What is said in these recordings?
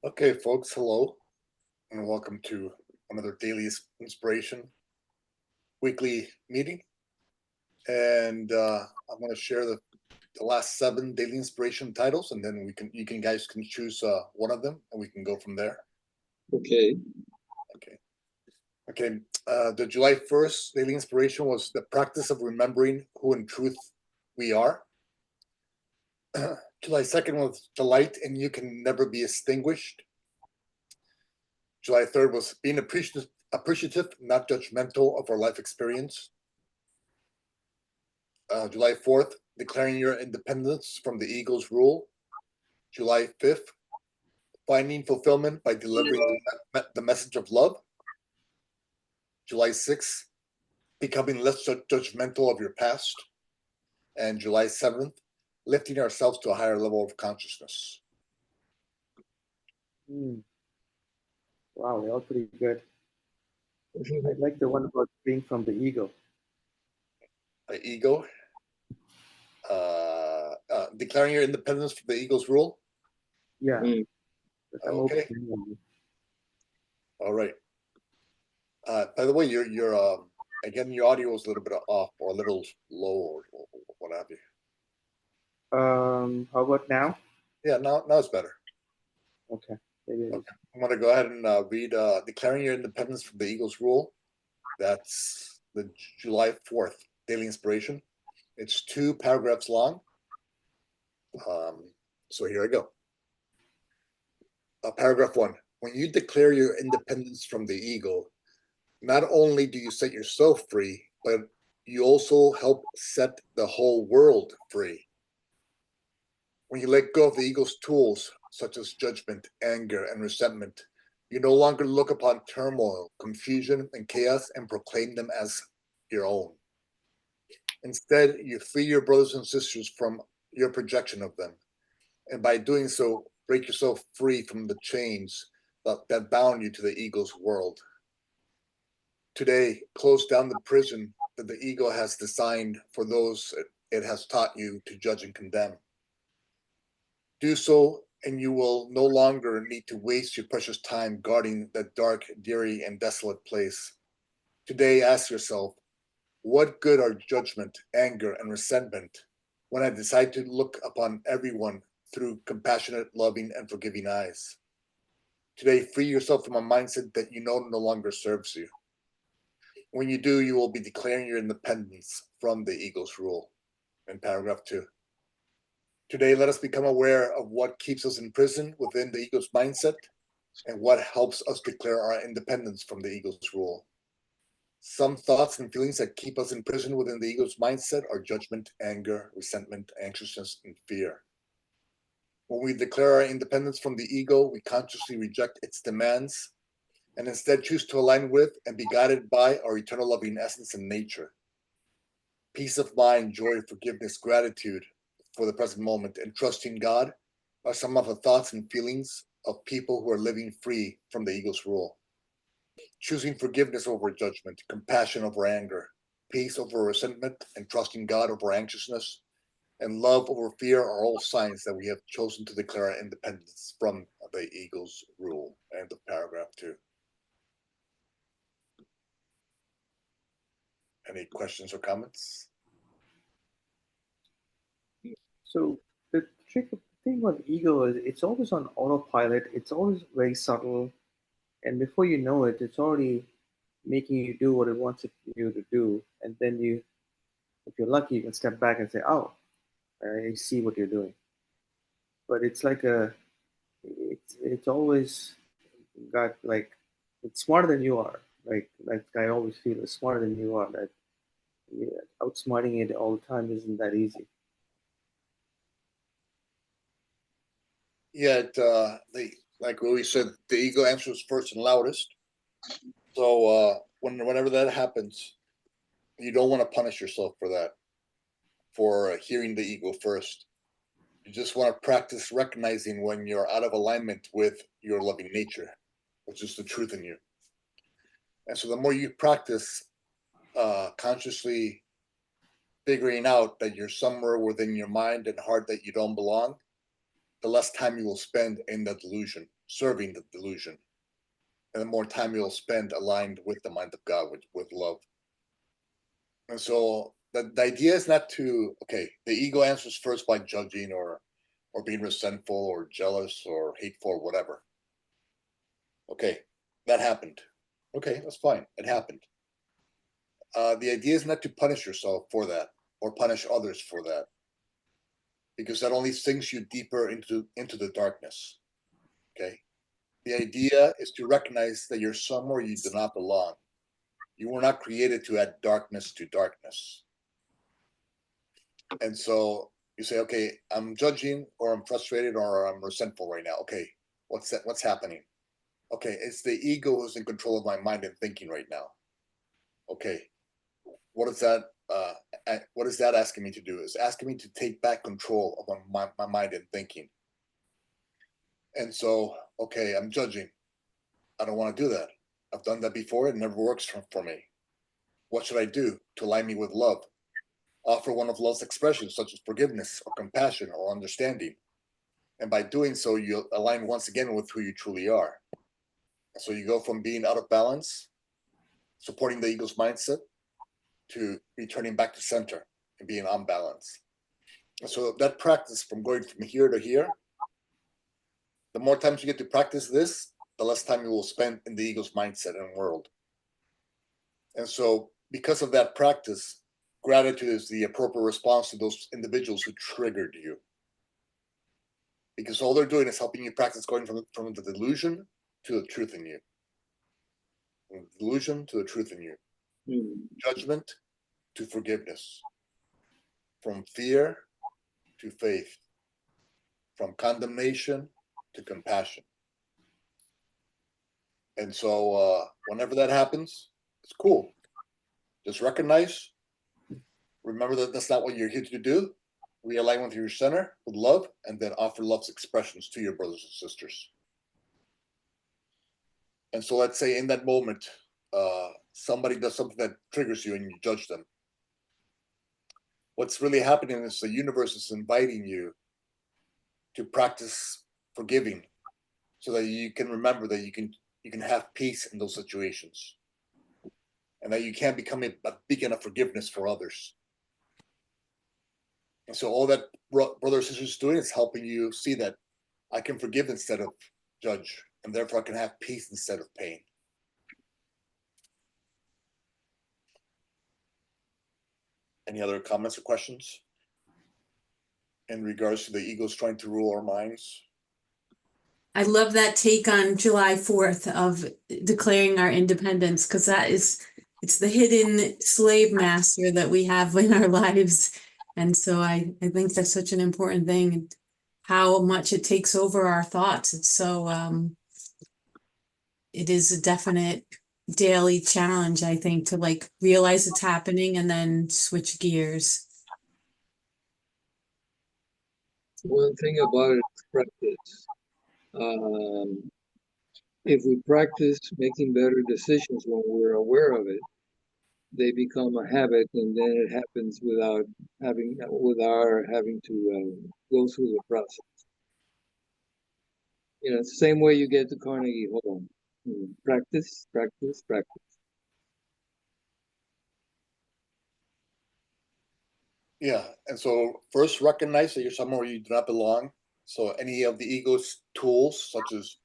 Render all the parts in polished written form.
Okay, folks, hello, and welcome to another daily inspiration weekly meeting. And I'm going to share the last 7 daily inspiration titles, and then you guys can choose one of them, and we can go from there. Okay. Okay. The July 1st daily inspiration was the practice of remembering who in truth we are. July 2nd was the light, and you can never be extinguished. July 3rd was being appreciative, not judgmental of our life experience. July 4th, declaring your independence from the ego's rule. July 5th, finding fulfillment by delivering the message of love. July 6th, becoming less judgmental of your past. And July 7th, lifting ourselves to a higher level of consciousness. Wow, they're all pretty good. I like the one about being from the ego. The ego. Declaring your independence from the ego's rule. Yeah. Okay. All right. By the way, you're again, your audio is a little bit off or a little low or what have you. How about now? Yeah, now it's better. Okay. Okay. I'm going to go ahead and read Declaring Your Independence from the Ego's Rule. That's the July 4th daily inspiration. It's 2 paragraphs long. So here I go. Paragraph 1. When you declare your independence from the ego, not only do you set yourself free, but you also help set the whole world free. When you let go of the ego's tools, such as judgment, anger, and resentment, you no longer look upon turmoil, confusion, and chaos and proclaim them as your own. Instead, you free your brothers and sisters from your projection of them, and by doing so, break yourself free from the chains that bound you to the ego's world. Today, close down the prison that the ego has designed for those it has taught you to judge and condemn. Do so, and you will no longer need to waste your precious time guarding that dark, dreary, and desolate place. Today, ask yourself, what good are judgment, anger, and resentment when I decide to look upon everyone through compassionate, loving, and forgiving eyes? Today, free yourself from a mindset that you know no longer serves you. When you do, you will be declaring your independence from the ego's rule. In paragraph 2. Today, let us become aware of what keeps us in prison within the ego's mindset and what helps us declare our independence from the ego's rule. Some thoughts and feelings that keep us in prison within the ego's mindset are judgment, anger, resentment, anxiousness, and fear. When we declare our independence from the ego, we consciously reject its demands and instead choose to align with and be guided by our eternal loving essence and nature. Peace of mind, joy, forgiveness, gratitude for the present moment, and trusting God are some of the thoughts and feelings of people who are living free from the ego's rule. Choosing forgiveness over judgment, compassion over anger, peace over resentment, and trusting God over anxiousness, and love over fear are all signs that we have chosen to declare our independence from the ego's rule. End of paragraph 2. Any questions or comments? So the thing about ego is it's always on autopilot. It's always very subtle, and before you know it, it's already making you do what it wants you to do. And then you, if you're lucky, you can step back and say, "Oh, I see what you're doing." But it's like it's always got like it's smarter than you are. Like I always feel it's smarter than you are. That yeah, outsmarting it all the time isn't that easy. Yeah, like we always said, the ego answers first and loudest. So whenever that happens, you don't want to punish yourself for that, for hearing the ego first. You just want to practice recognizing when you're out of alignment with your loving nature, which is the truth in you. And so the more you practice consciously figuring out that you're somewhere within your mind and heart that you don't belong, the less time you will spend in that delusion. serving the delusion, and the more time you'll spend aligned with the mind of God, with love. And so the idea is not to, okay, the ego answers first by judging or being resentful or jealous or hateful or whatever. Okay, that happened. Okay, that's fine. It happened. The idea is not to punish yourself for that or punish others for that, because that only sinks you deeper into the darkness. Okay. The idea is to recognize that you're somewhere you do not belong. You were not created to add darkness to darkness. And so you say, okay, I'm judging or I'm frustrated or I'm resentful right now. Okay, what's that? What's happening? Okay, it's the ego who's in control of my mind and thinking right now. Okay, what is that? What is that asking me to do? It's asking me to take back control of my mind and thinking. And so, okay, I'm judging. I don't want to do that. I've done that before. It never works for me. What should I do to align me with love? Offer one of love's expressions, such as forgiveness or compassion or understanding. And by doing so, you align once again with who you truly are. So you go from being out of balance, supporting the ego's mindset, to returning back to center and being on balance. And so that practice from going from here to here, the more times you get to practice this, the less time you will spend in the ego's mindset and world. And so because of that practice, gratitude is the appropriate response to those individuals who triggered you. Because all they're doing is helping you practice going from the delusion to the truth in you. From the delusion to the truth in you. Judgment to forgiveness. From fear to faith. From condemnation to compassion. And so whenever that happens, it's cool. Just recognize, remember that that's not what you're here to do. Realign with your center with love, and then offer love's expressions to your brothers and sisters. And so let's say in that moment, somebody does something that triggers you and you judge them. What's really happening is the universe is inviting you to practice forgiving so that you can remember that you can have peace in those situations and that you can become a beacon of forgiveness for others. And so all that brothers and sisters is doing is helping you see that I can forgive instead of judge, and therefore I can have peace instead of pain. Any other comments or questions in regards to the egos trying to rule our minds? I love that take on July 4th of declaring our independence, because it's the hidden slave master that we have in our lives. And so I think that's such an important thing, how much it takes over our thoughts. It's so, it is a definite daily challenge, I think, to like realize it's happening and then switch gears. One thing about it is practice. Um, if we practice making better decisions when we're aware of it, they become a habit, and then it happens without having to go through the process. You know, it's the same way you get to Carnegie Hall. Practice, practice, practice. Yeah, and so first recognize that you're somewhere you do not belong. So any of the ego's tools, such as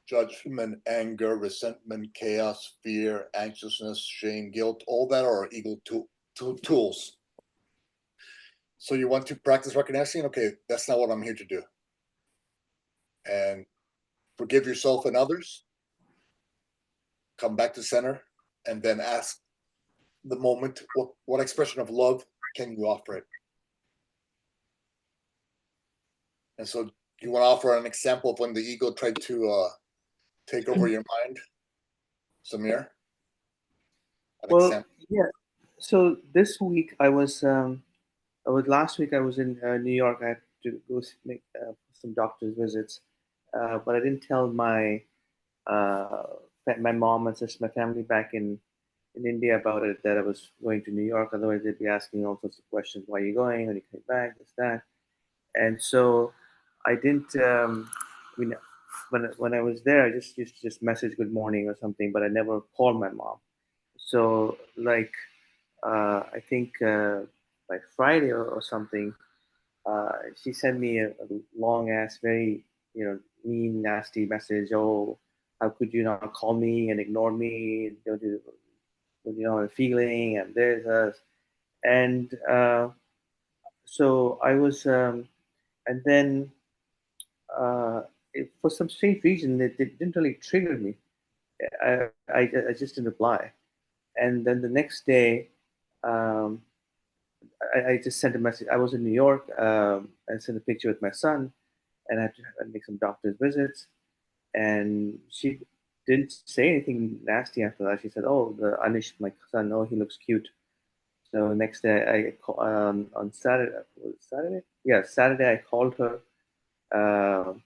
judgment, anger, resentment, chaos, fear, anxiousness, shame, guilt, all that are ego tools. So you want to practice recognizing, okay, that's not what I'm here to do. And forgive yourself and others, come back to center, and then ask the moment, what expression of love can you offer it? And so you want to offer an example of when the ego tried to take over your mind, Samir? An Well, example. yeah. So this week last week I was in New York. I had to go make some doctor's visits, but I didn't tell uh, my mom and sister, my family back in India about it, that I was going to New York. Otherwise, they'd be asking all sorts of questions: Why are you going? When are you coming back? This, that. And so I didn't. I mean, when I was there, I just used to just message good morning or something, but I never called my mom. So like I think by Friday or something, she sent me a long ass, very mean, nasty message. Oh, how could you not call me and ignore me? Don't you know how I'm feeling? And there's us. And so I was, and then for some strange reason, it didn't really trigger me. I just didn't reply. And then the next day, um, I just sent a message. I was in New York. I sent a picture with my son, and I had to make some doctor's visits. And she didn't say anything nasty after that. She said, "Oh, the Anish, my son, oh, he looks cute." So next day, on Saturday, was it Saturday? Yeah, Saturday, I called her. Um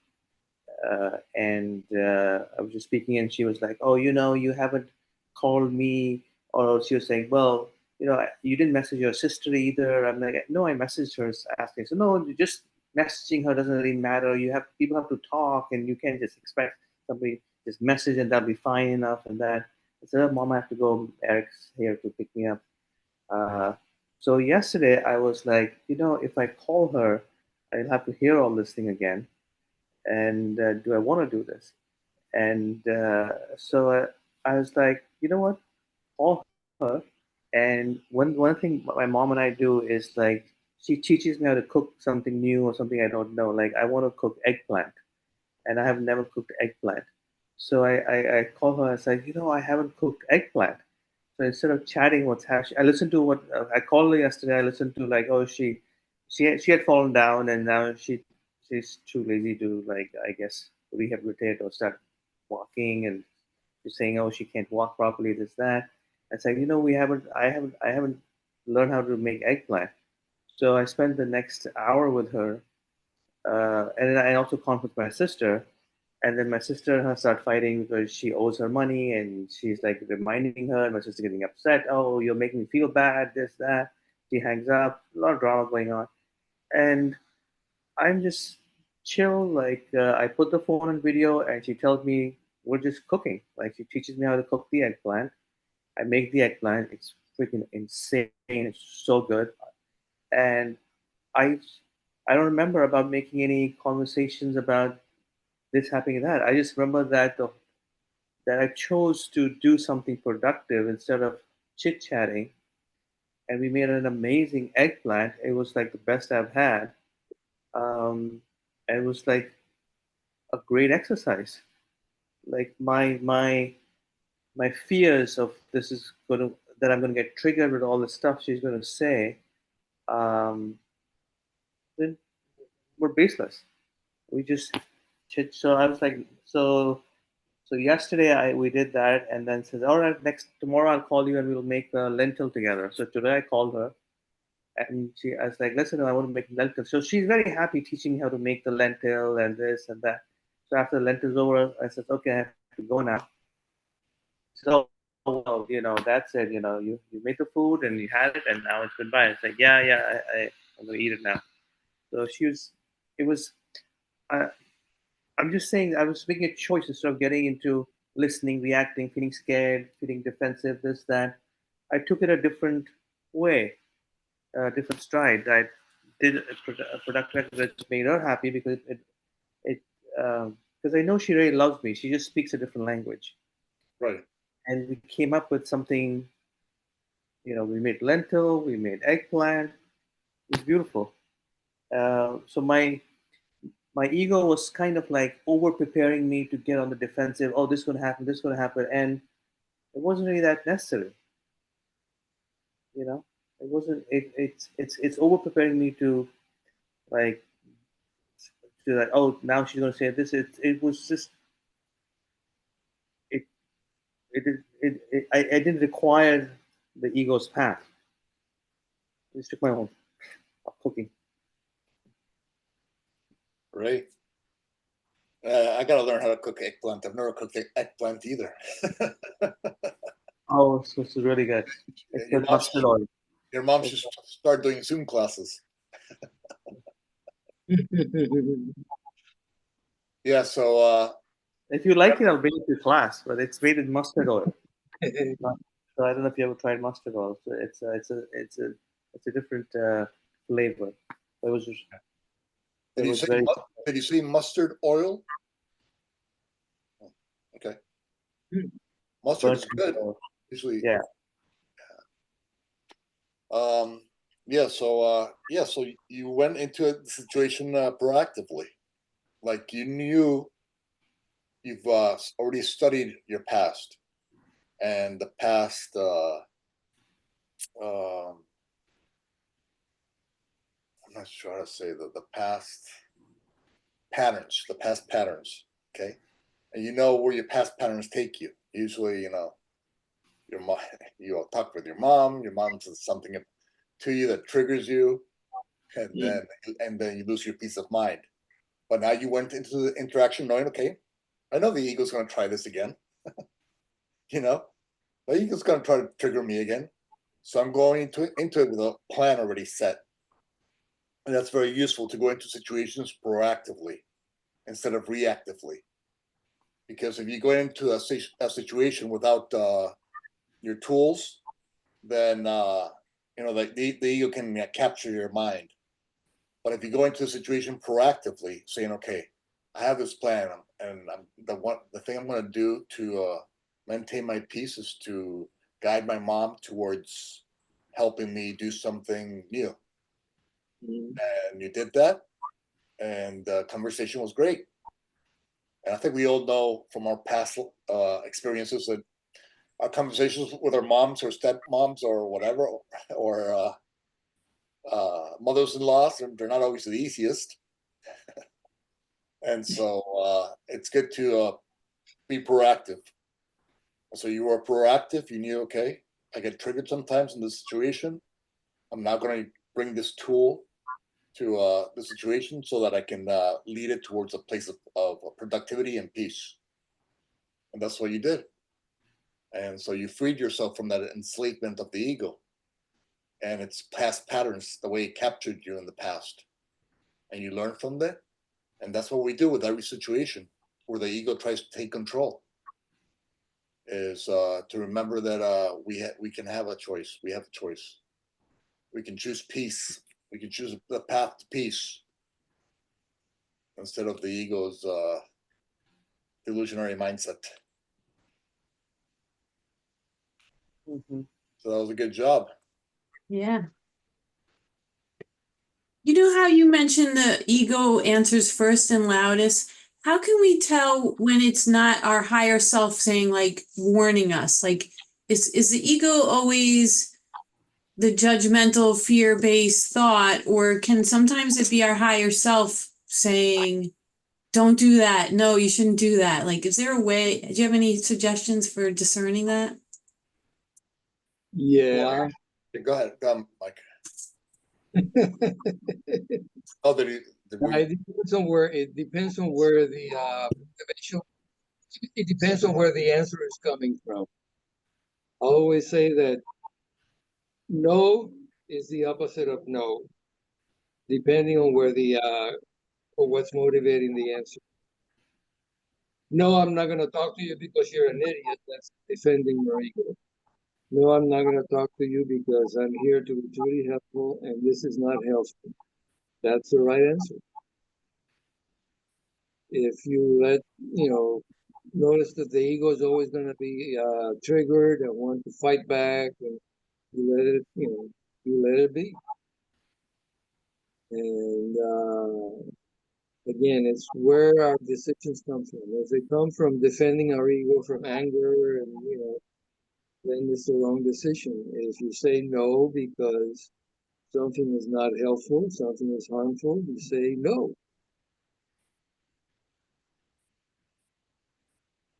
and I was just speaking, and she was like, "Oh, you haven't called me," or she was saying, "Well, you didn't message your sister either." I'm like, "No, I messaged her asking." So no, just messaging her doesn't really matter. People have to talk, and you can't just expect somebody just message and that'll be fine enough. And that I said, "Oh, Mom, I have to go. Eric's here to pick me up." Uh, so yesterday I was like, if I call her, I'll have to hear all this thing again, and do I want to do this? And so I was like, you know what, call her. And one thing my mom and I do is like she teaches me how to cook something new or something I don't know. Like I want to cook eggplant, and I have never cooked eggplant. So I call her and I say, I haven't cooked eggplant. So instead of chatting what's happening, I listened to what I called her yesterday. I listened to like, oh, she had fallen down, and now she's too lazy to, like, I guess, rehabilitate or start walking, and she's saying, oh, she can't walk properly, this that. I said, I haven't learned how to make eggplant. So I spent the next hour with her, and then I also conferenced my sister, and then my sister and her start fighting because she owes her money, and she's like reminding her, and my sister getting upset. Oh, you're making me feel bad, this, that. She hangs up, a lot of drama going on. And I'm just chill. Like, I put the phone on video, and she tells me we're just cooking. Like, she teaches me how to cook the eggplant. I make the eggplant. It's freaking insane. It's so good. And I, I don't remember about making any conversations about this happening that. I just remember that I chose to do something productive instead of chit chatting, and we made an amazing eggplant. It was like the best I've had. And it was like a great exercise. Like my fears of this is gonna that I'm gonna get triggered with all the stuff she's gonna say, um, then were baseless. We just chit. So I was like, so yesterday we did that, and then says, all right, next tomorrow I'll call you and we'll make a lentil together. So today I called her, and I was like, listen, I want to make lentil. So she's very happy teaching me how to make the lentil and this and that. So after the lentil's over, I said, okay, I have to go now. So well, that's it. You made the food and you had it, and now it's goodbye. It's like, yeah, I'm gonna eat it now. So it was. Uh, I'm just saying I was making a choice instead of getting into listening, reacting, feeling scared, feeling defensive, this, that. I took it a different way, a different stride. I did a productive that made her happy because it because I know she really loves me. She just speaks a different language, Right. and we came up with something. We made lentil, we made eggplant. It was beautiful. So my ego was kind of like over preparing me to get on the defensive. Oh, this is going to happen. This is going to happen, and it wasn't really that necessary. It wasn't. It's over preparing me to, like, oh, now she's going to say this. It was just it I didn't require the ego's path. I just took my own cooking. Right. I got to learn how to cook eggplant. I've never cooked eggplant either. Oh, so it's really good. It's Your with mom, mustard oil. your mom should start doing Zoom classes. Yeah. So If you like it, I'll bring it to class. But it's made with mustard oil. So I don't know if you ever tried mustard oil. So it's a different flavor. It was just, it Did you was say very did you say mustard oil? Oh, okay. Mustard is good. oil. Usually, Yeah. yeah. So you went into a situation proactively, like you knew you've already studied your past and the past. Um, I'm not sure how to say the past patterns, the past patterns. Okay, and you know where your past patterns take you. Usually, you know, your mom, you talk with your mom. Your mom says something to you that triggers you, and Mm. then you lose your peace of mind. But now you went into the interaction knowing, okay, I know the ego's going to try this again. You know, the ego's going to try to trigger me again. So I'm going into it with a plan already set. And that's very useful to go into situations proactively instead of reactively. Because if you go into a situation without your tools, then you know the ego can capture your mind. But if you go into a situation proactively, saying, "Okay, I have this plan, and the thing I'm going to do to maintain my peace is to guide my mom towards helping me do something new," Mm. and you did that, and the conversation was great. And I think we all know from our past experiences that our conversations with our moms or stepmoms or whatever, or mothers-in-laws, they're not always the easiest. And so it's good to be proactive. So you were proactive. You knew, okay, I get triggered sometimes in this situation. I'm not going to bring this tool to the situation so that I can lead it towards a place of productivity and peace. And that's what you did. And so you freed yourself from that enslavement of the ego and its past patterns, the way it captured you in the past. And you learn from that. And that's what we do with every situation where the ego tries to take control. Is to remember that we can have a choice. We have a choice. We can choose peace. We can choose the path to peace instead of the ego's delusionary mindset. Mhm. So that was a good job. Yeah. You know how you mentioned the ego answers first and loudest? How can we tell when it's not our higher self saying, like, warning us? Like, is the ego always the judgmental, fear-based thought, or can sometimes it be our higher self saying, don't do that. No, you shouldn't do that. Like, is there a way? Do you have any suggestions for discerning that? Yeah. Go ahead, Mike. Oh, did we? It depends on where the eventual, it depends on where the answer is coming from. I always say that no is the opposite of no, depending on where the or what's motivating the answer. No, I'm not going to talk to you because you're an idiot. That's defending your ego. No, I'm not going to talk to you because I'm here to be truly helpful and this is not helpful. That's the right answer. If you let, you know, notice that the ego is always going to be triggered and want to fight back, and you let it, you know, you let it be. And again, it's where our decisions come from. If they come from defending our ego from anger, and you know, then it's the wrong decision. If you say no because something is not helpful, something is harmful, you say no.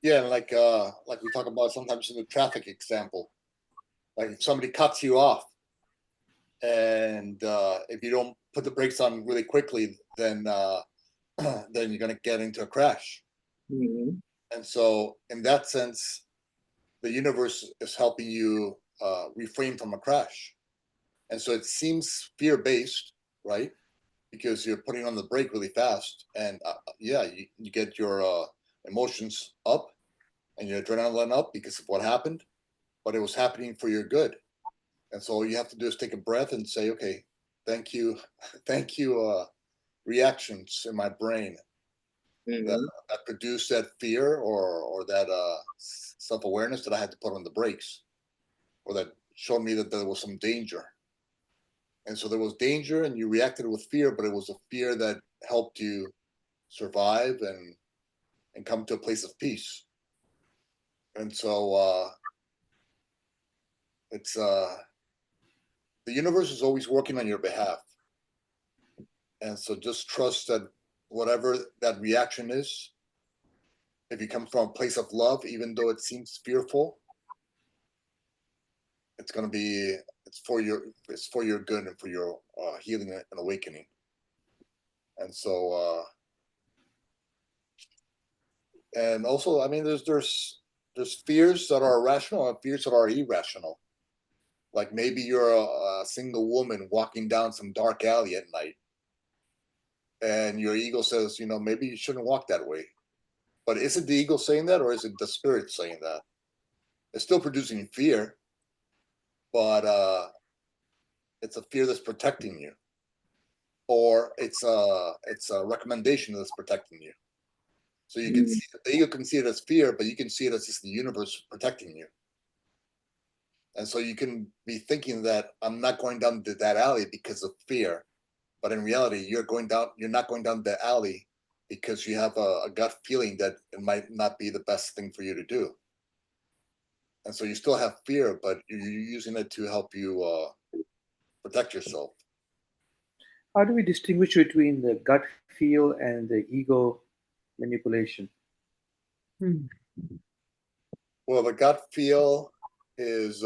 Yeah, like we talk about sometimes in the traffic example. Like if somebody cuts you off, and if you don't put the brakes on really quickly, then then you're going to get into a crash. Mm-hmm. And so, in that sense, the universe is helping you refrain from a crash. And so it seems fear based, right? Because you're putting on the brake really fast, and yeah, you get your emotions up and your adrenaline up because of what happened, but it was happening for your good. And so all you have to do is take a breath and say, okay, thank you, thank you, reactions in my brain that, Mhm. that produced that fear or that self-awareness that I had to put on the brakes, or that showed me that there was some danger. And so there was danger and you reacted with fear, but it was a fear that helped you survive and come to a place of peace. And so it's the universe is always working on your behalf. And so just trust that whatever that reaction is, if you come from a place of love, even though it seems fearful, it's going to be, it's for your good and for your healing and awakening. And so and also, I mean, there's fears that are rational and fears that are irrational. Like maybe you're a single woman walking down some dark alley at night, and your ego says, you know, maybe you shouldn't walk that way. But is it the ego saying that, or is it the spirit saying that? It's still producing fear, but it's a fear that's protecting you, or it's a recommendation that's protecting you. So you can Mhm. see the ego can see it as fear, but you can see it as just the universe protecting you. And so you can be thinking that I'm not going down that alley because of fear, but in reality, you're not going down the alley because you have a gut feeling that it might not be the best thing for you to do. And so you still have fear, but you're using it to help you protect yourself. How do we distinguish between the gut feel and the ego manipulation? Hmm. Well, the gut feel is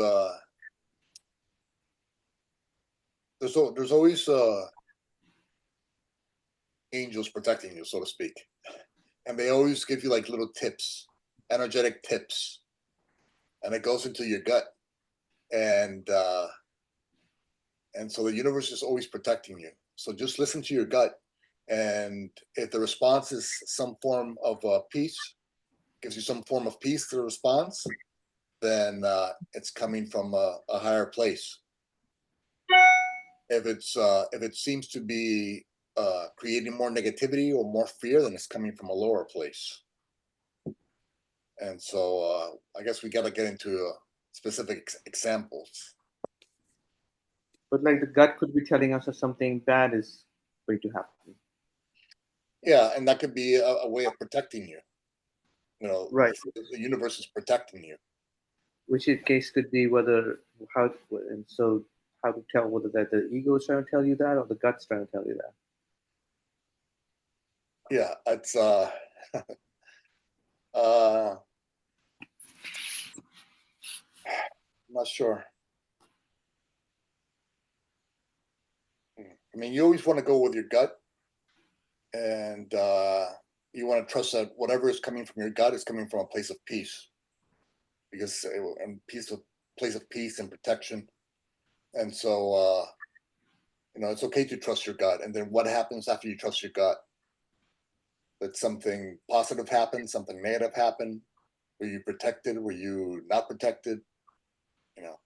there's always angels protecting you, so to speak, and they always give you like little tips, energetic tips, and it goes into your gut, and uh, and so the universe is always protecting you. So just listen to your gut, and if the response is some form of peace, gives you some form of peace to the response, then it's coming from a higher place. If it seems to be creating more negativity or more fear, then it's coming from a lower place. And so I guess we got to get into specific examples. But like the gut could be telling us that something bad is going to happen. Yeah, and that could be a way of protecting you. You know, Right. the universe is protecting you. Which in case could be whether how and so how to tell whether that the ego is trying to tell you that or the gut's trying to tell you that. Yeah, it's uh, I'm not sure. I mean, you always want to go with your gut, and you want to trust that whatever is coming from your gut is coming from a place of peace, because and peace of place of peace and protection. And so, you know, it's okay to trust your gut. And then what happens after you trust your gut? That something positive happened, something negative happened. Were you protected? Were you not protected? You know,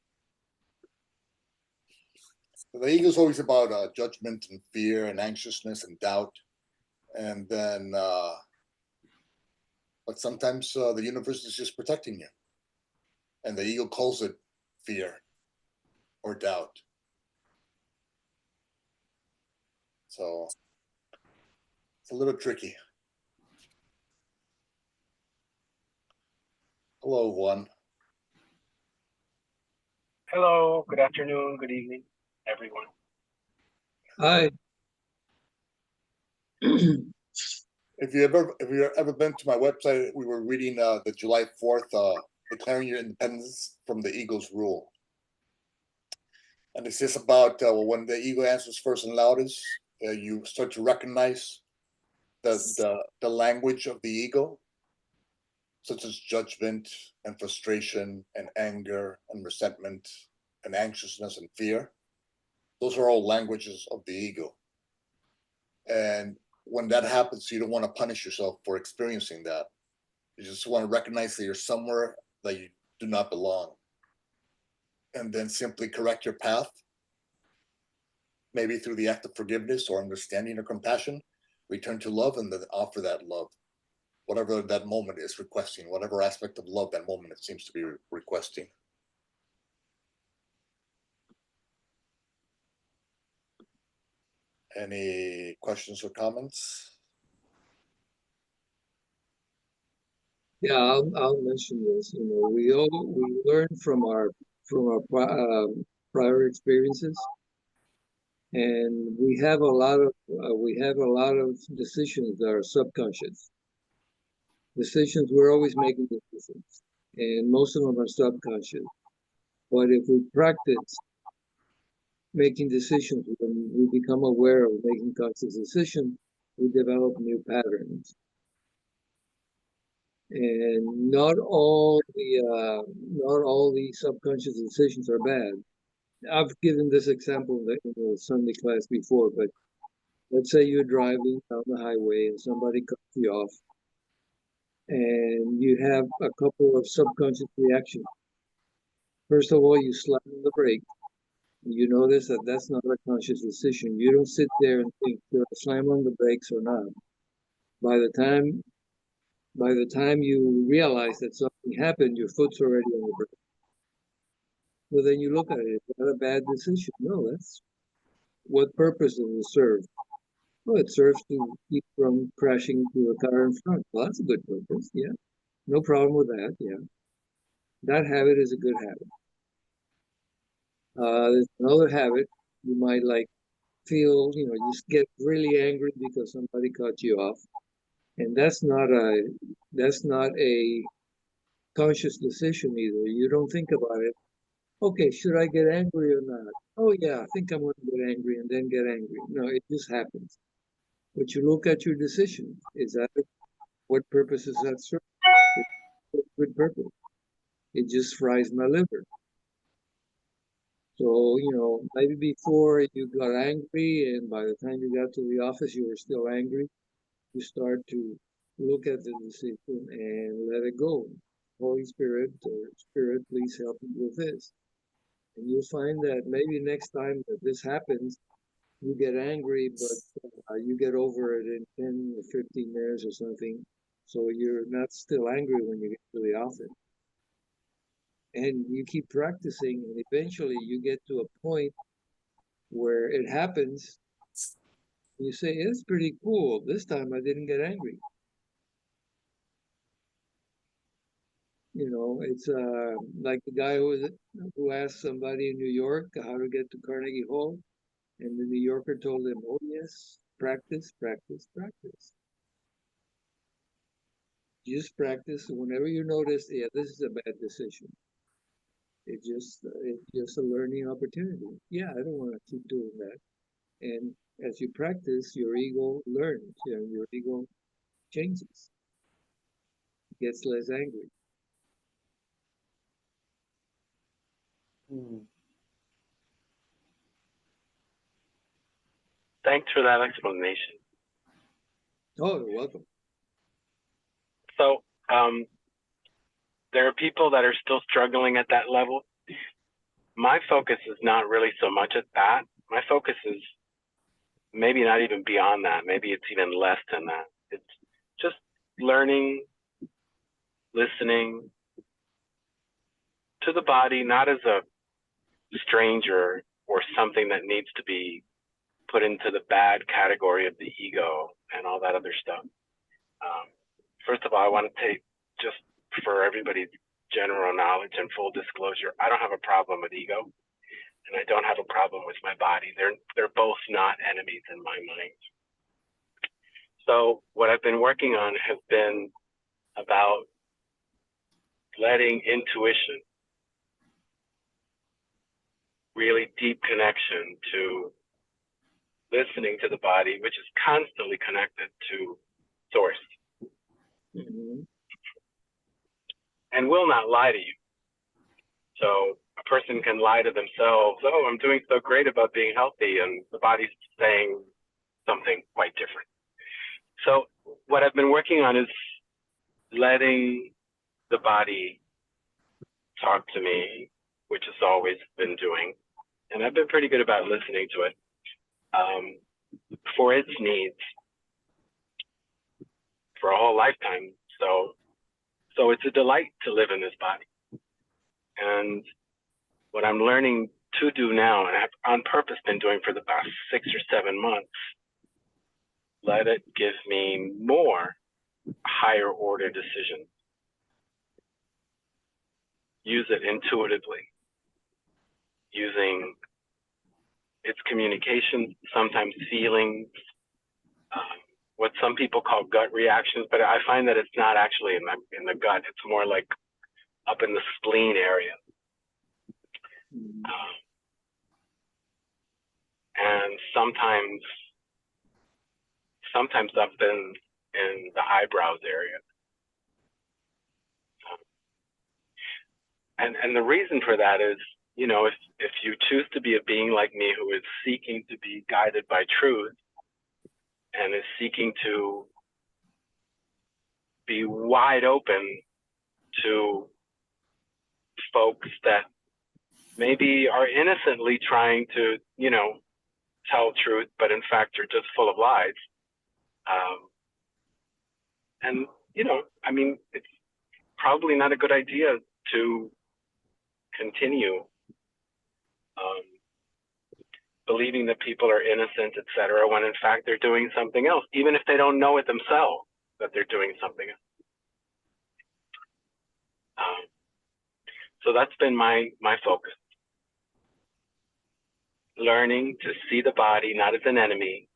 the ego is always about judgment and fear and anxiousness and doubt. And then, but sometimes the universe is just protecting you, and the ego calls it fear or doubt. So it's a little tricky. Hello, one. Hello, good afternoon, good evening, everyone. Hi. If you ever been to my website, we were reading the July 4th, declaring your independence from the ego's rule. And it's just about when the ego answers first and loudest, you start to recognize the language of the ego, such as judgment and frustration and anger and resentment and anxiousness and fear. Those are all languages of the ego. And when that happens, you don't want to punish yourself for experiencing that. You just want to recognize that you're somewhere that you do not belong. And then simply correct your path, maybe through the act of forgiveness or understanding or compassion, return to love and then offer that love. Whatever that moment is requesting, whatever aspect of love that moment it seems to be requesting. Any questions or comments? Yeah, I'll mention this. You know, we learn from our prior experiences, and we have a lot of decisions that are subconscious. Decisions, we're always making decisions, and most of them are subconscious. But if we practice making decisions, when we become aware of making conscious decisions, we develop new patterns. And not all the subconscious decisions are bad. I've given this example in the Sunday class before, but let's say you're driving down the highway and somebody cuts you off, and you have a couple of subconscious reactions. First of all, you slam on the brake. You notice that that's not a conscious decision. You don't sit there and think, should I slam on the brakes or not? By the time you realize that something happened, your foot's already on the brake. Well, then you look at it, it's not a bad decision. No, that's what purpose does it serve? Well, it serves to keep from crashing into a car in front. Well, that's a good purpose. Yeah, no problem with that. Yeah, that habit is a good habit. There's another habit you might like feel, you get really angry because somebody cut you off, and that's not a conscious decision either. You don't think about it. Okay, should I get angry or not? Oh yeah, I think I'm going to get angry and then get angry. No, it just happens. But you look at your decision. Is that what purpose is that serve? It's a good purpose. It just fries my liver. So, maybe before you got angry and by the time you got to the office, you were still angry. You start to look at the decision and let it go. Holy Spirit or Spirit, please help me with this. And you'll find that maybe next time that this happens, you get angry, but you get over it in 10 or 15 minutes or something. So you're not still angry when you get to the office. And you keep practicing, and eventually you get to a point where it happens. You say, it's pretty cool. This time I didn't get angry. It's like the guy who asked somebody in New York how to get to Carnegie Hall. And the New Yorker told him, oh, yes, practice, practice, practice. Just practice. Whenever you notice, yeah, this is a bad decision. It's just a learning opportunity. Yeah, I don't want to keep doing that. And as you practice, your ego learns, your ego changes, gets less angry. Thanks for that explanation. Oh, you're welcome. So, there are people that are still struggling at that level. My focus is not really so much at that. My focus is maybe not even beyond that. Maybe it's even less than that. It's just learning, listening to the body, not as a stranger or something that needs to be put into the bad category of the ego and all that other stuff. First of all, I want to take, just for everybody's general knowledge and full disclosure, I don't have a problem with ego, and I don't have a problem with my body. They're both not enemies in my mind. So what I've been working on has been about letting intuition, really deep connection to listening to the body, which is constantly connected to source. Mm-hmm. And will not lie to you. So a person can lie to themselves, oh, I'm doing so great about being healthy, and the body's saying something quite different. So what I've been working on is letting the body talk to me, which it's always been doing, and I've been pretty good about listening to it for its needs for a whole lifetime. So it's a delight to live in this body. And what I'm learning to do now, and I've on purpose been doing for the past 6 or 7 months, let it give me more higher order decisions. Use it intuitively, using its communication, sometimes feelings, what some people call gut reactions, but I find that it's not actually in the gut. It's more like up in the spleen area. And sometimes up in the eyebrows area. And the reason for that is, you know, if you choose to be a being like me who is seeking to be guided by truth and is seeking to be wide open to folks that maybe are innocently trying to, you know, tell truth, but in fact are just full of lies. And, you know, I mean, it's probably not a good idea to continue believing that people are innocent, et cetera, when in fact they're doing something else, even if they don't know it themselves that they're doing something else. So that's been my focus. Learning to see the body not as an enemy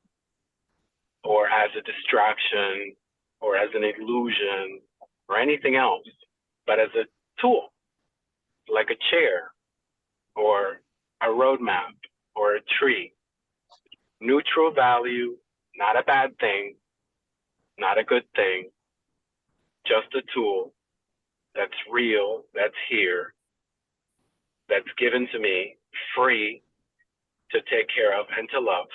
or as a distraction or as an illusion or anything else, but as a tool, like a chair or a roadmap or a tree. Neutral value, not a bad thing, not a good thing, just a tool that's real, that's here, that's given to me free to take care of and to love,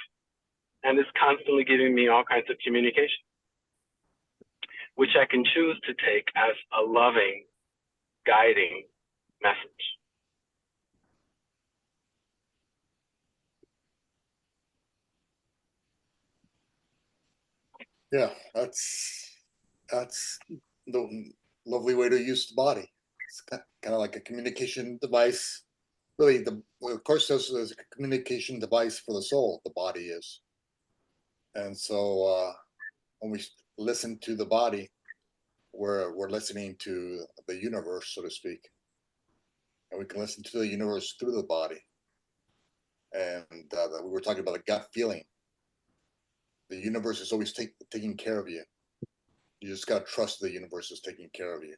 and is constantly giving me all kinds of communication, which I can choose to take as a loving, guiding message. Yeah, that's the lovely way to use the body. It's kind of like a communication device. Really, of course, there's a communication device for the soul. The body is, and so when we listen to the body, we're listening to the universe, so to speak, and we can listen to the universe through the body. And we were talking about a gut feeling. The universe is always taking care of you. You just got to trust the universe is taking care of you.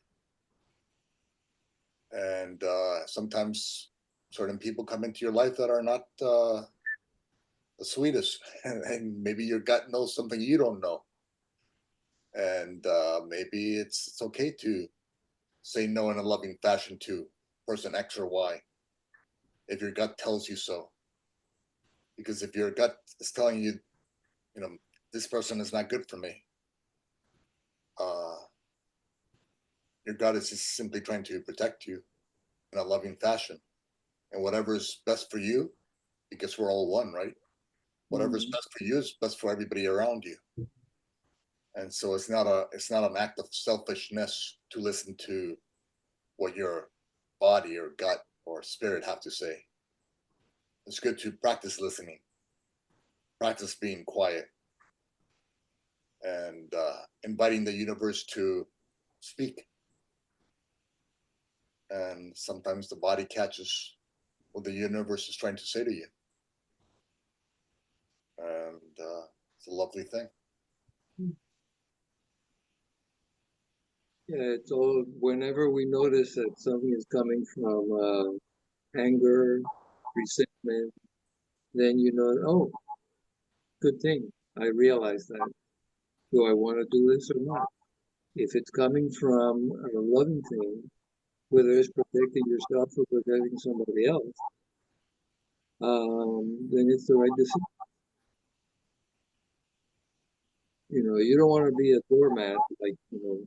And sometimes certain people come into your life that are not the sweetest, and maybe your gut knows something you don't know. And maybe it's okay to say no in a loving fashion to person X or Y if your gut tells you so. Because if your gut is telling you, you know, this person is not good for me, uh, your gut is just simply trying to protect you in a loving fashion. And whatever is best for you, because we're all one, right? Whatever is best for you is best for everybody around you. And so it's not an act of selfishness to listen to what your body or gut or spirit have to say. It's good to practice listening, practice being quiet, and inviting the universe to speak. And sometimes the body catches what the universe is trying to say to you. And it's a lovely thing. Yeah, it's all, whenever we notice that something is coming from anger, resentment, then you know, oh, good thing, I realize that. Do I want to do this or not? If it's coming from a loving thing, whether it's protecting yourself or protecting somebody else, then it's the right decision. You know, you don't want to be a doormat, like, you know,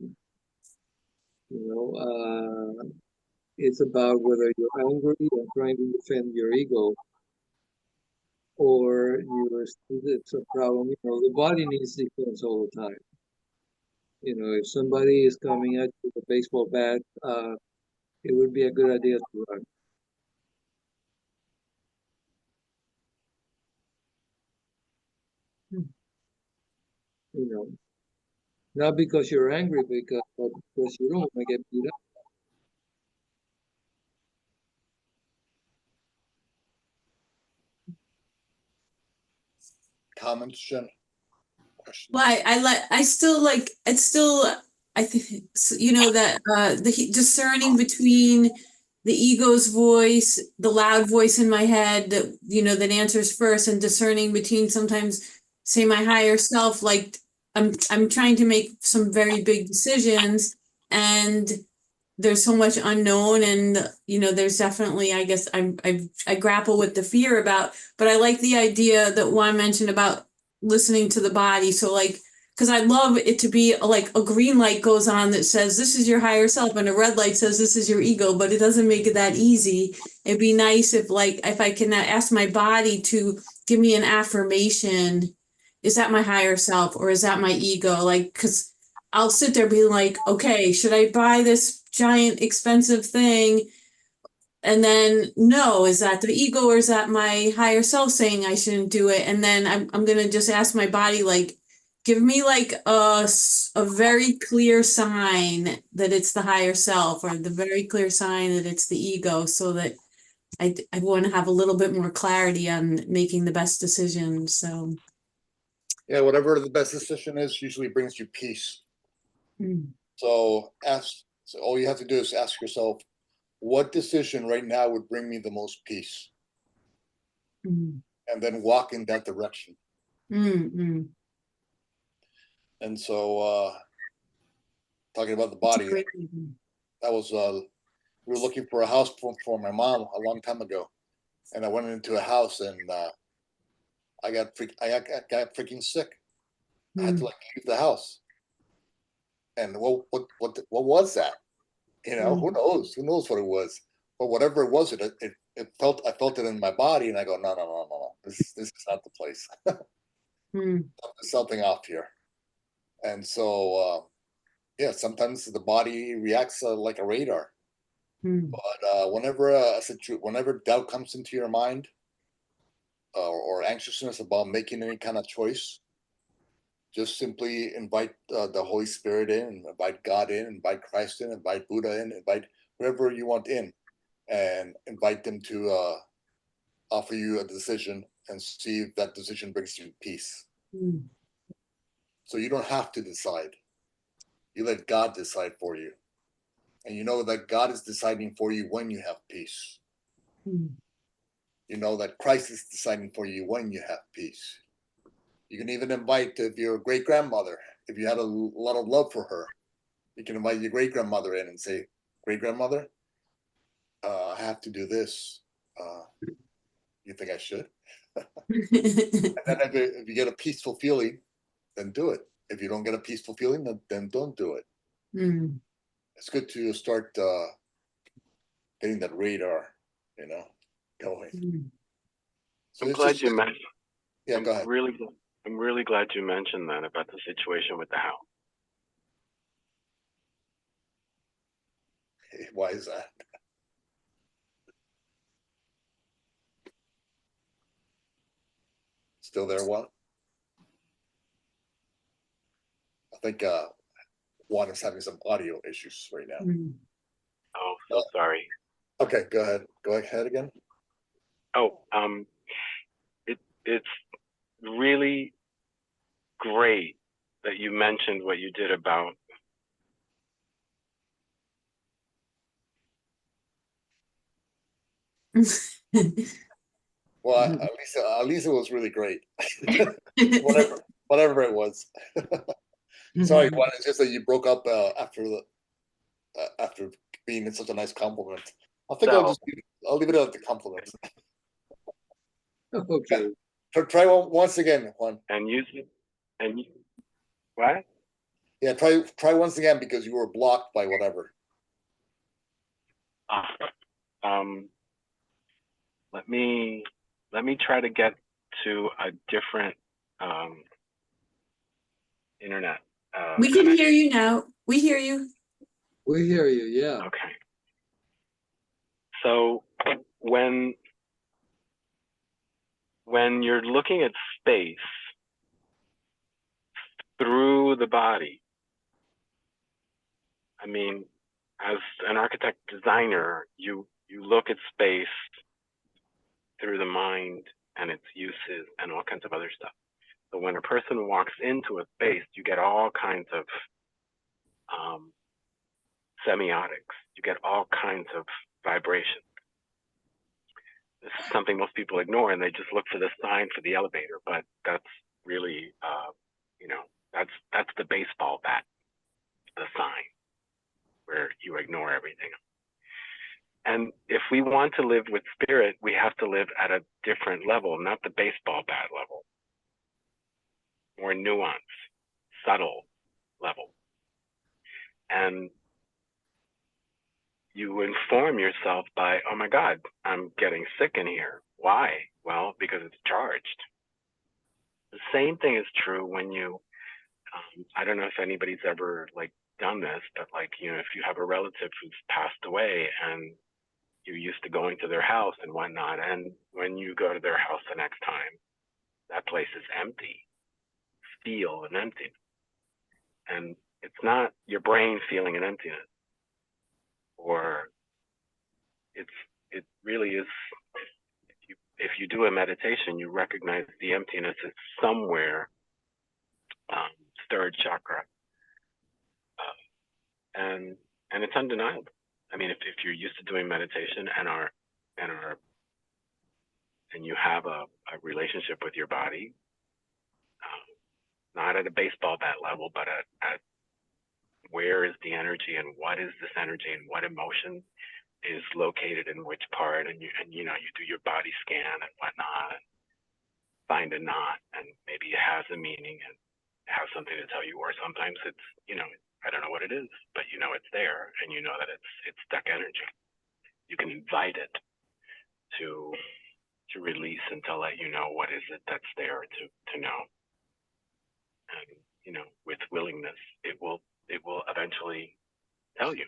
It's about whether you're angry and trying to defend your ego, or it's a problem. The body needs defense all the time. If somebody is coming at you with a baseball bat, it would be a good idea to run. You know, not because you're angry, but because you don't want to get beat up. Comments, Jen? Questions? Well, I still like, it's still, I think, that the discerning between the ego's voice, the loud voice in my head that, that answers first, and discerning between sometimes, say, my higher self, like I'm trying to make some very big decisions, and there's so much unknown, and there's definitely, I guess, I grapple with the fear about, but I like the idea that Juan mentioned about listening to the body. So like, because I love it to be like a green light goes on that says this is your higher self, and a red light says this is your ego, but it doesn't make it that easy. It'd be nice if I can ask my body to give me an affirmation. Is that my higher self, or is that my ego? Like, because I'll sit there being like, okay, should I buy this giant expensive thing? And then no, is that the ego, or is that my higher self saying I shouldn't do it? And then I'm gonna just ask my body, like, give me like a very clear sign that it's the higher self, or the very clear sign that it's the ego, so that I want to have a little bit more clarity on making the best decision. So Yeah, whatever the best decision is usually brings you peace. So all you have to do is ask yourself, what decision right now would bring me the most peace? And then walk in that direction. And so talking about the body, that was we were looking for a house for my mom a long time ago, and I went into a house, and I got freaking sick. I had to like leave the house. And what was that? Who knows? Who knows what it was? But whatever it was, I felt it in my body, and I go, no. This is not the place. There's something off here. And so yeah, sometimes the body reacts like a radar. But whenever doubt comes into your mind, or anxiousness about making any kind of choice, just simply invite the Holy Spirit in, invite God in, invite Christ in, invite Buddha in, invite whoever you want in, and invite them to offer you a decision and see if that decision brings you peace. So you don't have to decide. You let God decide for you. And you know that God is deciding for you when you have peace. You know that Christ is deciding for you when you have peace. You can even invite, if your great grandmother, if you had a lot of love for her, you can invite your great grandmother in and say, great grandmother, I have to do this. You think I should? And then if you get a peaceful feeling, then do it. If you don't get a peaceful feeling, then don't do it. It's good to start getting that radar, going. So I'm glad you mentioned. Yeah, go ahead. I'm really glad you mentioned that about the situation with the house. Why is that? Still there, Juan? I think Juan is having some audio issues right now. Oh, so sorry. Okay, go ahead. Go ahead again. Oh, it's really great that you mentioned what you did about Well, at least it was really great. whatever it was. Sorry, Juan, it's just that you broke up after being such a nice compliment. I think I'll leave it at the compliment. Okay. Try once again, Juan. and use it, and you, what? Yeah, try once again because you were blocked by whatever. Um, let me try to get to a different internet. We can connection. hear you now. We hear you. We hear you, yeah. Okay. So when you're looking at space through the body, I mean, as an architect designer, you look at space through the mind and its uses and all kinds of other stuff. So when a person walks into a space, you get all kinds of semiotics. You get all kinds of vibrations. This is something most people ignore, and they just look for the sign for the elevator. But that's really, that's the baseball bat, the sign, where you ignore everything. And if we want to live with spirit, we have to live at a different level, not the baseball bat level, more nuanced, subtle level. And you inform yourself by, oh my God, I'm getting sick in here. Why? Well, because it's charged. The same thing is true when you, I don't know if anybody's ever done this, but if you have a relative who's passed away and you're used to going to their house and whatnot, and when you go to their house the next time, that place is empty, feel an emptiness. And it's not your brain feeling an emptiness, or it really is. If you do a meditation, you recognize the emptiness is somewhere, third chakra, and it's undeniable. I mean, if you're used to doing meditation and you have a relationship with your body, not at a baseball bat level, but at where is the energy and what is this energy and what emotion is located in which part, and you do your body scan and whatnot, and find a knot, and maybe it has a meaning and has something to tell you, or sometimes it's, I don't know what it is, but it's there, and you know that it's stuck energy. You can invite it to release and to let you know what is it that's there to know. And with willingness, it will eventually tell you.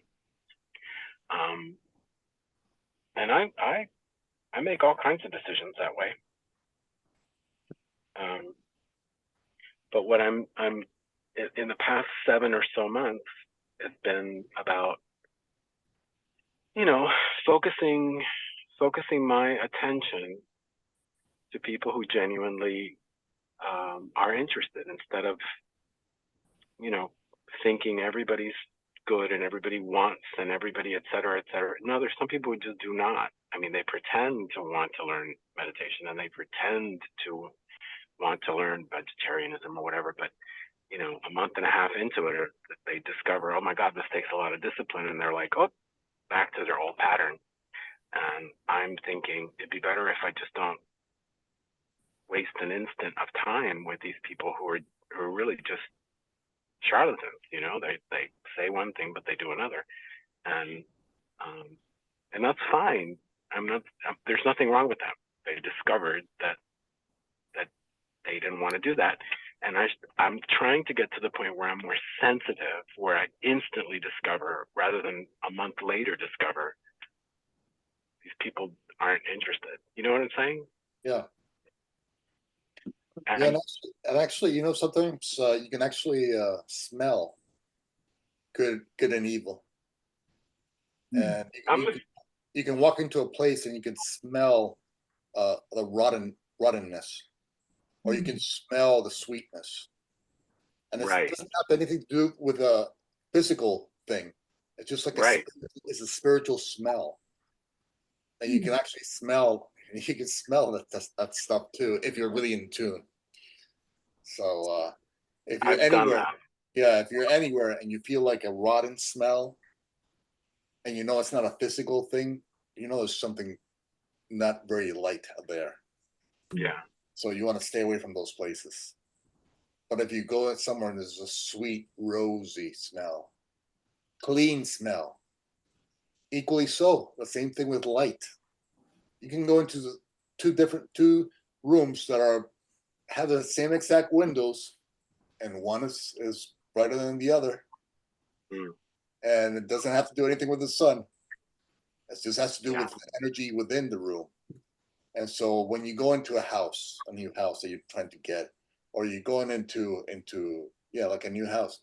And I make all kinds of decisions that way. But what I'm in the past 7 or so months, it's been about focusing my attention to people who genuinely are interested, instead of thinking everybody's good and everybody wants and everybody, et cetera, et cetera. No, there's some people who just do not. I mean, they pretend to want to learn meditation and they pretend to want to learn vegetarianism or whatever, but a month and a half into it, they discover, oh my God, this takes a lot of discipline, and they're like, oh, back to their old pattern. And I'm thinking it'd be better if I just don't waste an instant of time with these people who are really just charlatans. They say one thing but they do another, and that's fine. There's nothing wrong with them. They discovered that they didn't want to do that, and I'm trying to get to the point where I'm more sensitive, where I instantly discover, rather than a month later discover, these people aren't interested. You know what I'm saying? Yeah. And, Yeah, and actually, sometimes you can actually smell good and evil, and you can walk into a place and you can smell the rottenness, or you can smell the sweetness, and it right. doesn't have anything to do with a physical thing. It's just like Right. it's a spiritual smell, and you can actually smell. You can smell that stuff too if you're really in tune. So if you're I've done anywhere, that. yeah, if you're anywhere and you feel like a rotten smell, and it's not a physical thing, there's something not very light there. Yeah. So you want to stay away from those places. But if you go somewhere and there's a sweet, rosy smell, clean smell, equally so. The same thing with light. You can go into the two rooms that have the same exact windows, and one is brighter than the other, and it doesn't have to do anything with the sun. It just has to do with the energy within the room. And so when you go into a new house that you're trying to get, or you're going into like a new house,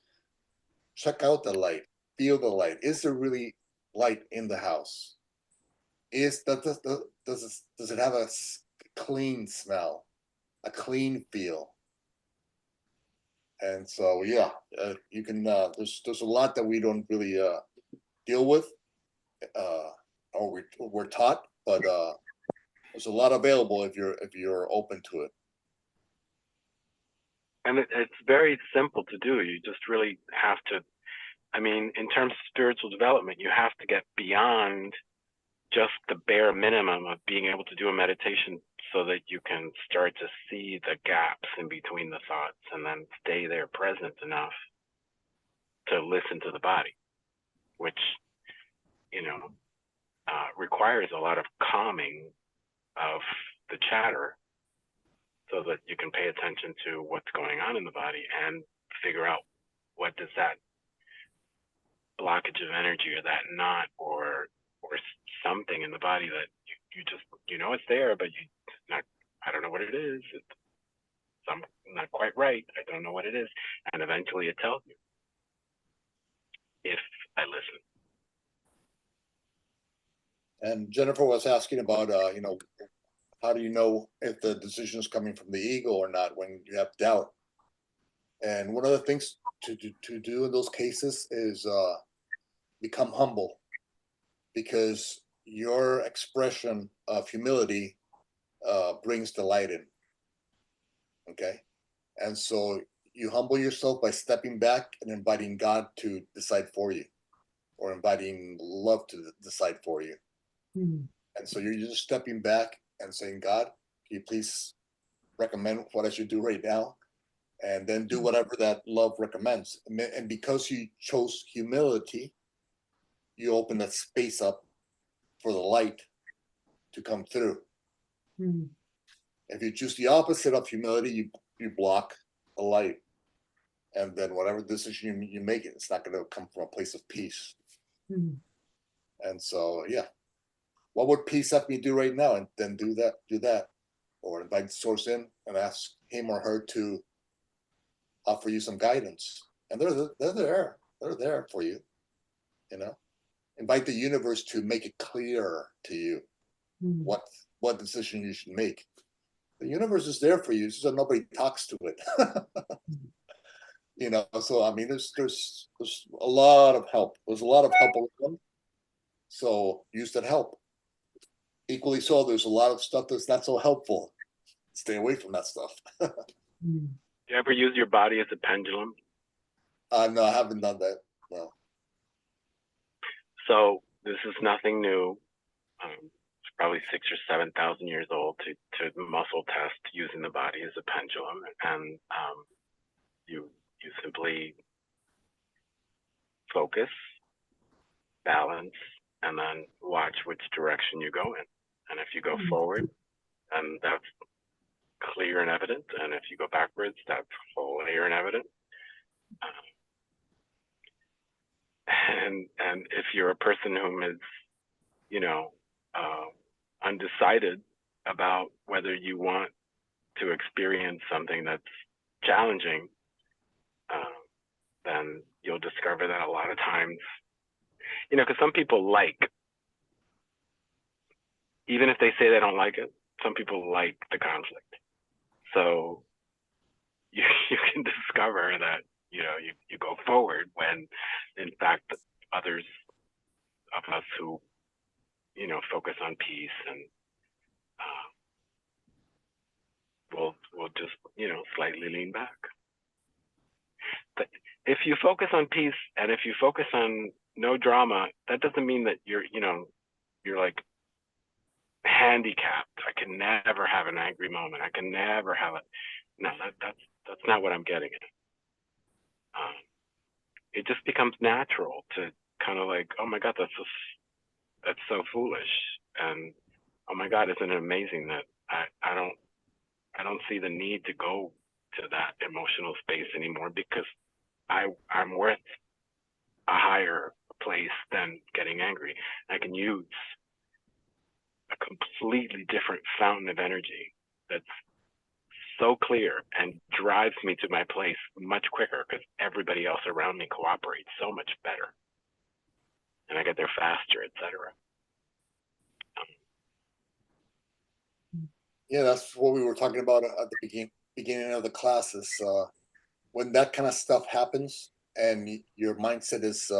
check out the light, feel the light. Is there really light in the house? Does it have a clean smell, a clean feel? And so you can there's a lot that we don't really deal with, or we're taught, but there's a lot available if you're open to it. And it's very simple to do. You just really have to, I mean, in terms of spiritual development, you have to get beyond just the bare minimum of being able to do a meditation so that you can start to see the gaps in between the thoughts and then stay there present enough to listen to the body, which, requires a lot of calming of the chatter so that you can pay attention to what's going on in the body and figure out what does that blockage of energy or that knot or something in the body that you just it's there, but I don't know what it is. I'm not quite right. I don't know what it is. And eventually it tells you if I listen. And Jennifer was asking about, how do you know if the decision is coming from the ego or not when you have doubt? And one of the things to do in those cases is become humble, because your expression of humility brings the light in. Okay. And so you humble yourself by stepping back and inviting God to decide for you, or inviting love to decide for you. Mm. And so you're just stepping back and saying, God, can you please recommend what I should do right now? And then do whatever that love recommends. And because you chose humility, you open that space up for the light to come through. Mm. If you choose the opposite of humility, you block the light. And then whatever decision you make, it's not going to come from a place of peace. Mm. And so, what would peace have me do right now? And then do that. Or invite the source in and ask him or her to offer you some guidance. And they're there. They're there for you. Invite the universe to make it clear to you what decision you should make. The universe is there for you. It's just that nobody talks to it. So I mean, there's a lot of help. There's a lot of help around. So use that help. Equally so, there's a lot of stuff that's not so helpful. Stay away from that stuff. Mm. Do you ever use your body as a pendulum? No, I haven't done that. No. So this is nothing new. It's probably 6,000 or 7,000 years old to muscle test using the body as a pendulum, and you simply focus, balance, and then watch which direction you go in. And if you go forward, then that's clear and evident. And if you go backwards, that's clear and evident. And if you're a person who is, undecided about whether you want to experience something that's challenging, then you'll discover that a lot of times, because some people even if they say they don't like it, some people like the conflict. So you can discover that, you go forward when, in fact, others of us who, focus on peace and we'll just, slightly lean back. But if you focus on peace and if you focus on no drama, that doesn't mean that you're like handicapped. I can never have an angry moment. I can never have it. No, That's not what I'm getting at. It just becomes natural to kind of like, oh my God, that's so foolish, and oh my God, isn't it amazing that I don't see the need to go to that emotional space anymore because I'm worth a higher place than getting angry. I can use a completely different fountain of energy that's so clear and drives me to my place much quicker because everybody else around me cooperates so much better, and I get there faster, etc. Yeah, that's what we were talking about at the beginning of the classes. When that kind of stuff happens and your mindset is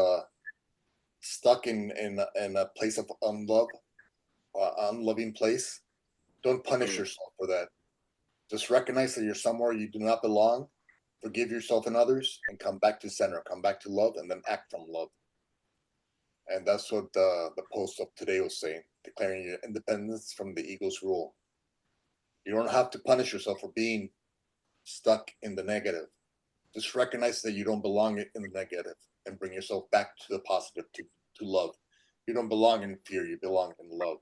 stuck in a place of unloving place, don't punish yourself for that. Just recognize that you're somewhere you do not belong. Forgive yourself and others, and come back to center, come back to love, and then act from love. And that's what the post of today was saying, declaring your independence from the ego's rule. You don't have to punish yourself for being stuck in the negative. Just recognize that you don't belong in the negative and bring yourself back to the positive, to love. You don't belong in fear, you belong in love.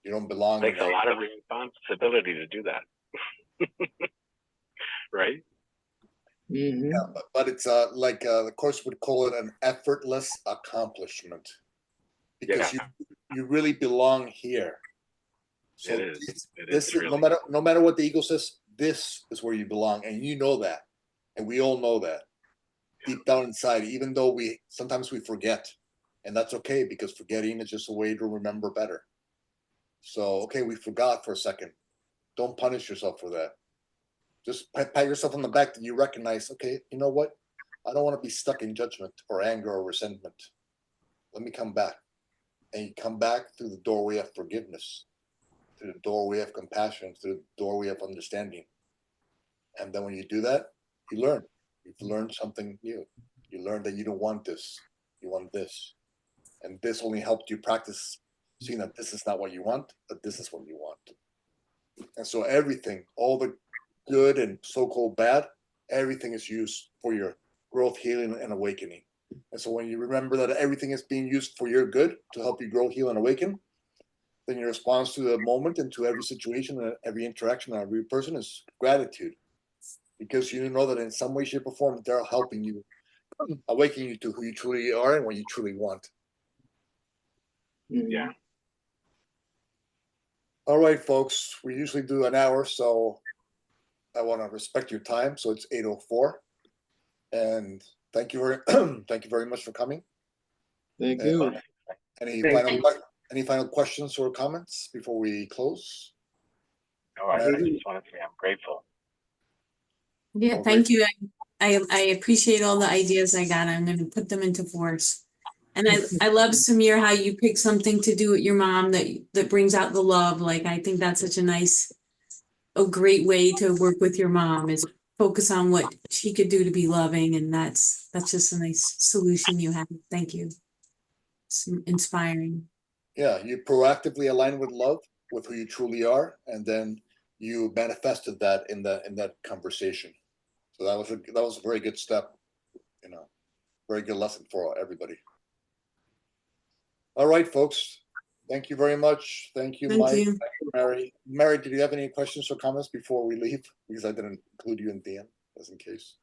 You don't belong Takes in a lot of responsibility to do that. Right? Mm-hmm. Yeah, but it's like the course would call it an effortless accomplishment, because Yeah. you really belong here. So It is. It this is is, really. no matter what the ego says, this is where you belong, and you know that, and we all know that deep down inside, even though we sometimes we forget, and that's okay, because forgetting is just a way to remember better. So okay, we forgot for a second. Don't punish yourself for that. Just pat yourself on the back that you recognize, okay, you know what? I don't want to be stuck in judgment or anger or resentment. Let me come back. And you come back through the doorway of forgiveness, through the doorway of compassion, through the doorway of understanding. And then when you do that, you learn. You've learned something new. You learn that you don't want this. You want this. And this only helped you practice seeing that this is not what you want, but this is what you want. And so everything, all the good and so-called bad, everything is used for your growth, healing, and awakening. And so when you remember that everything is being used for your good to help you grow, heal, and awaken, then your response to the moment and to every situation and every interaction and every person is gratitude. Because you know that in some way, shape, or form, they're helping you, awakening you to who you truly are and what you truly want. Mm-hmm. Yeah. All right, folks, we usually do an hour, so I want to respect your time. So it's 8:04. And thank you thank you very much for coming. Thank you. Any Thank any final questions or comments before we close? No, I just want to say I'm grateful. Yeah, Oh, thank you. I appreciate all the ideas I got. I'm going to put them into force. And I love, Samir, how you pick something to do with your mom that brings out the love. Like, I think that's such a great way to work with your mom, is focus on what she could do to be loving. And that's just a nice solution you have. Thank you. It's inspiring. Yeah, you proactively align with love, with who you truly are, and then you manifested that in that conversation. So that was a very good step, very good lesson for everybody. All right, folks. Thank you very much. Thank you, Thank Mike. you. Thank you, Mary. Mary, did you have any questions or comments before we leave? Because I didn't include you in the end, just in case.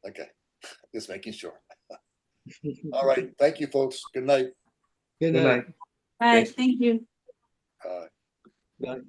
Okay, just making sure. All right. Thank you, folks. Good night. Good Good night. night. Bye. Thank you. Bye. Bye.